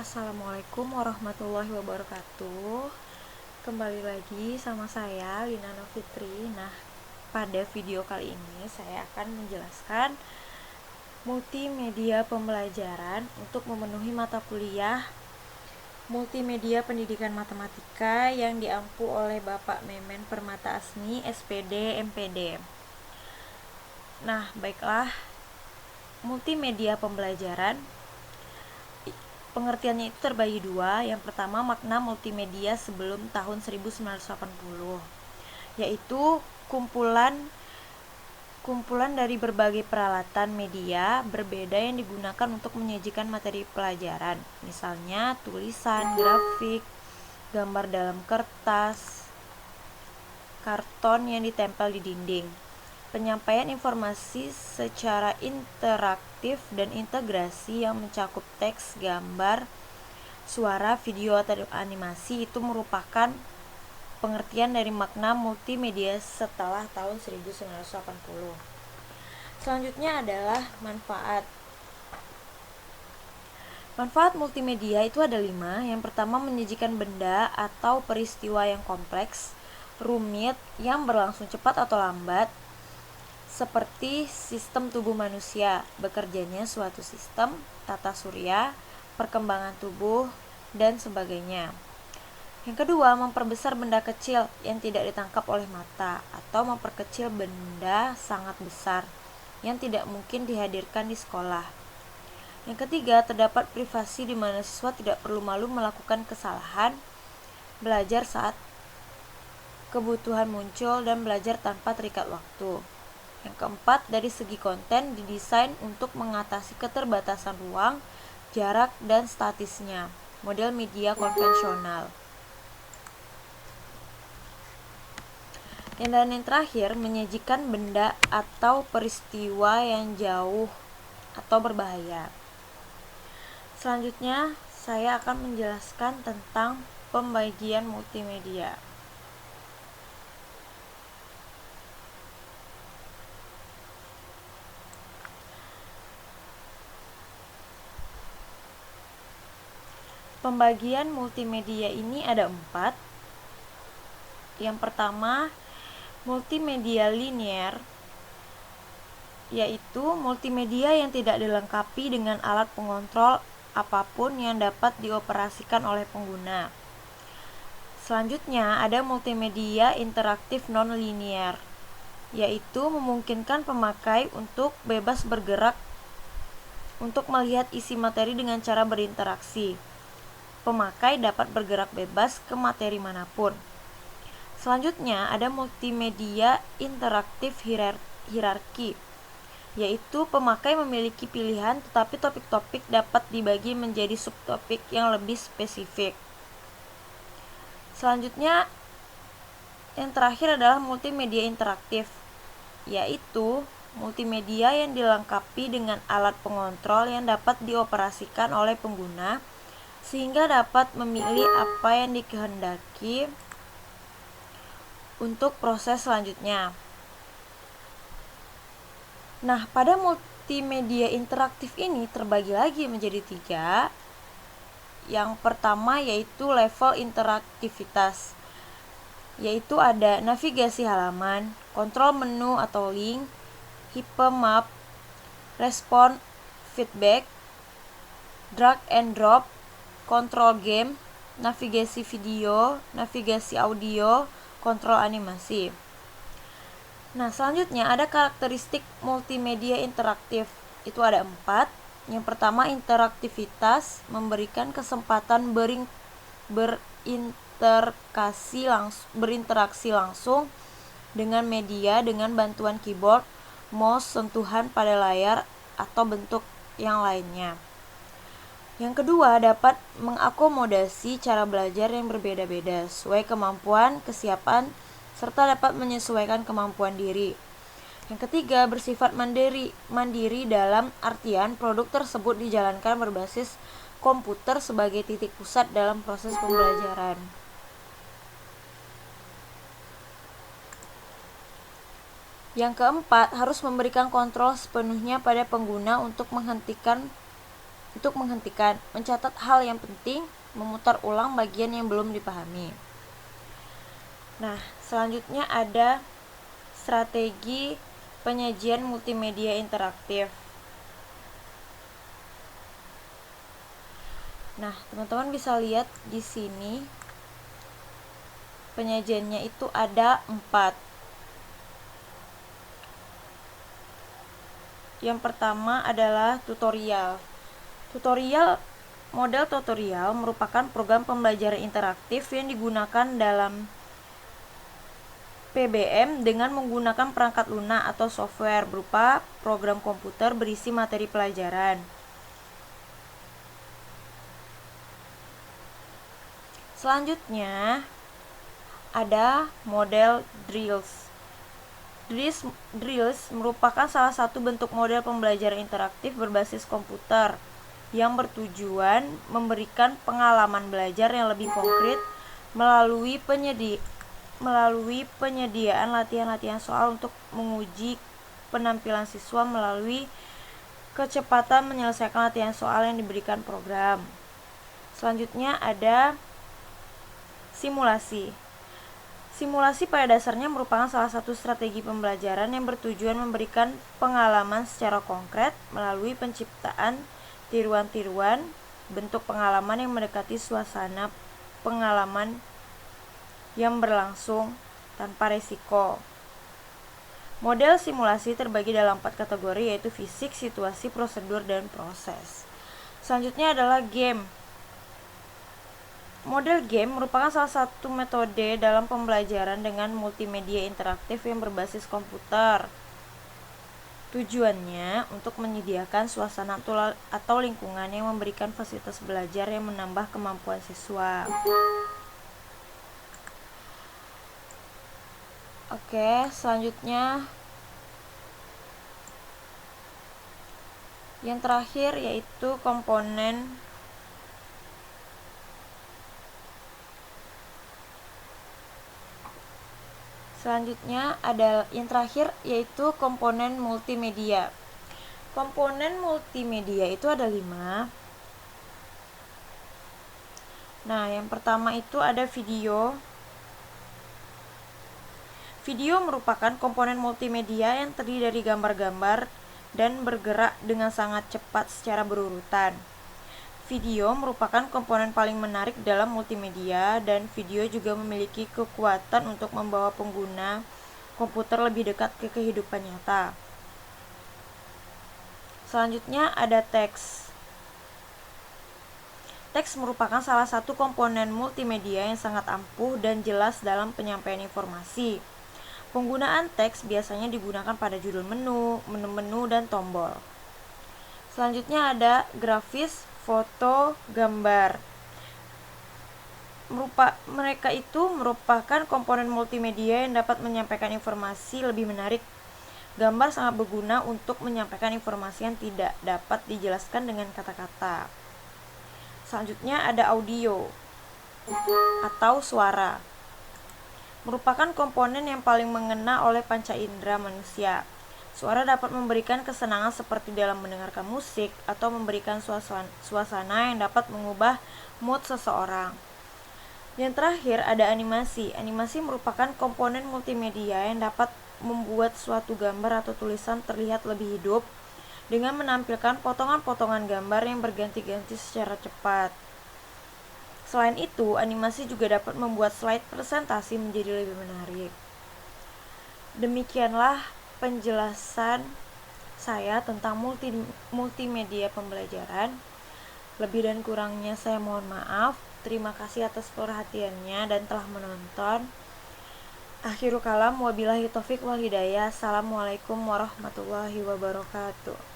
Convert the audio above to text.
Assalamualaikum warahmatullahi wabarakatuh. Kembali lagi sama saya Lina Novitri. Nah, pada video kali ini saya akan menjelaskan multimedia pembelajaran untuk memenuhi mata kuliah Multimedia Pendidikan Matematika yang diampu oleh Bapak Memen Permata Asmi, SPD, MPD. Nah, baiklah, multimedia pembelajaran pengertiannya itu terbagi dua. Yang pertama, makna multimedia sebelum tahun 1980, yaitu kumpulan dari berbagai peralatan media berbeda yang digunakan untuk menyajikan materi pelajaran, misalnya tulisan, grafik, gambar dalam kertas, karton yang ditempel di dinding, penyampaian informasi secara interaktif dan integrasi yang mencakup teks, gambar, suara, video, atau animasi. Itu merupakan pengertian dari makna multimedia setelah tahun 1980. Selanjutnya adalah manfaat. Manfaat multimedia itu ada 5. Yang pertama, menyajikan benda atau peristiwa yang kompleks, rumit, yang berlangsung cepat atau lambat, seperti sistem tubuh manusia, bekerjanya suatu sistem, tata surya, perkembangan tubuh, dan sebagainya. Yang kedua, memperbesar benda kecil yang tidak ditangkap oleh mata, atau memperkecil benda sangat besar yang tidak mungkin dihadirkan di sekolah. Yang ketiga, terdapat privasi di mana siswa tidak perlu malu melakukan kesalahan, belajar saat kebutuhan muncul, dan belajar tanpa terikat waktu. Yang keempat, dari segi konten didesain untuk mengatasi keterbatasan ruang, jarak, dan statisnya, model media konvensional. Dan yang terakhir, menyajikan benda atau peristiwa yang jauh atau berbahaya. Selanjutnya, saya akan menjelaskan tentang pembagian multimedia. Pembagian multimedia ini ada 4. Yang pertama, multimedia linier, yaitu multimedia yang tidak dilengkapi dengan alat pengontrol apapun yang dapat dioperasikan oleh pengguna. Selanjutnya, ada multimedia interaktif non-linier, yaitu memungkinkan pemakai untuk bebas bergerak untuk melihat isi materi dengan cara berinteraksi. Pemakai dapat bergerak bebas ke materi manapun. Selanjutnya, ada multimedia interaktif hierarki, yaitu pemakai memiliki pilihan, tetapi topik-topik dapat dibagi menjadi subtopik yang lebih spesifik. Selanjutnya, yang terakhir adalah multimedia interaktif, yaitu multimedia yang dilengkapi dengan alat pengontrol yang dapat dioperasikan oleh pengguna sehingga dapat memilih apa yang dikehendaki untuk proses selanjutnya. Nah, pada multimedia interaktif ini terbagi lagi menjadi 3. Yang pertama yaitu level interaktivitas, yaitu ada navigasi halaman, kontrol menu atau link, hypermap, respon feedback, drag and drop, kontrol game, navigasi video, navigasi audio, kontrol animasi. Nah, selanjutnya ada karakteristik multimedia interaktif. Itu ada 4. Yang pertama, interaktivitas, memberikan kesempatan berinteraksi langsung dengan media dengan bantuan keyboard, mouse, sentuhan pada layar, atau bentuk yang lainnya. Yang kedua, dapat mengakomodasi cara belajar yang berbeda-beda sesuai kemampuan, kesiapan, serta dapat menyesuaikan kemampuan diri. Yang ketiga, bersifat mandiri dalam artian produk tersebut dijalankan berbasis komputer sebagai titik pusat dalam proses pembelajaran. Yang keempat, harus memberikan kontrol sepenuhnya pada pengguna untuk menghentikan untuk menghentikan, mencatat hal yang penting, memutar ulang bagian yang belum dipahami. Nah, selanjutnya ada strategi penyajian multimedia interaktif. Nah, teman-teman bisa lihat di sini penyajiannya itu ada 4. Yang pertama adalah tutorial. Model tutorial merupakan program pembelajaran interaktif yang digunakan dalam PBM dengan menggunakan perangkat lunak atau software berupa program komputer berisi materi pelajaran. Selanjutnya ada model drills. Drills merupakan salah satu bentuk model pembelajaran interaktif berbasis komputer yang bertujuan memberikan pengalaman belajar yang lebih konkret melalui penyediaan latihan-latihan soal untuk menguji penampilan siswa melalui kecepatan menyelesaikan latihan soal yang diberikan program. Selanjutnya ada simulasi. Simulasi pada dasarnya merupakan salah satu strategi pembelajaran yang bertujuan memberikan pengalaman secara konkret melalui penciptaan tiruan-tiruan bentuk pengalaman yang mendekati suasana pengalaman yang berlangsung tanpa resiko. Model simulasi terbagi dalam 4 kategori, yaitu fisik, situasi, prosedur, dan proses. Selanjutnya adalah game. Model game merupakan salah satu metode dalam pembelajaran dengan multimedia interaktif yang berbasis komputer. Tujuannya untuk menyediakan suasana atau lingkungan yang memberikan fasilitas belajar yang menambah kemampuan siswa. Oke, selanjutnya yang terakhir yaitu komponen komponen multimedia. Komponen multimedia itu ada 5. Nah, yang pertama itu ada video. Video merupakan komponen multimedia yang terdiri dari gambar-gambar dan bergerak dengan sangat cepat secara berurutan. Video merupakan komponen paling menarik dalam multimedia, dan video juga memiliki kekuatan untuk membawa pengguna komputer lebih dekat ke kehidupan nyata. Selanjutnya ada teks. Teks merupakan salah satu komponen multimedia yang sangat ampuh dan jelas dalam penyampaian informasi. Penggunaan teks biasanya digunakan pada judul menu, dan tombol. Selanjutnya ada grafis, foto, gambar. Mereka itu merupakan komponen multimedia yang dapat menyampaikan informasi lebih menarik. Gambar sangat berguna untuk menyampaikan informasi yang tidak dapat dijelaskan dengan kata-kata. Selanjutnya ada audio atau suara. Merupakan komponen yang paling mengena oleh panca indera manusia. Suara dapat memberikan kesenangan seperti dalam mendengarkan musik atau memberikan suasana yang dapat mengubah mood seseorang. Yang terakhir ada animasi. Animasi merupakan komponen multimedia yang dapat membuat suatu gambar atau tulisan terlihat lebih hidup dengan menampilkan potongan-potongan gambar yang berganti-ganti secara cepat. Selain itu, animasi juga dapat membuat slide presentasi menjadi lebih menarik. Demikianlah penjelasan saya tentang multimedia pembelajaran. Lebih dan kurangnya saya mohon maaf. Terima kasih atas perhatiannya dan telah menonton. Akhirul kalam, wabillahi taufik wal hidayah. Assalamualaikum warahmatullahi wabarakatuh.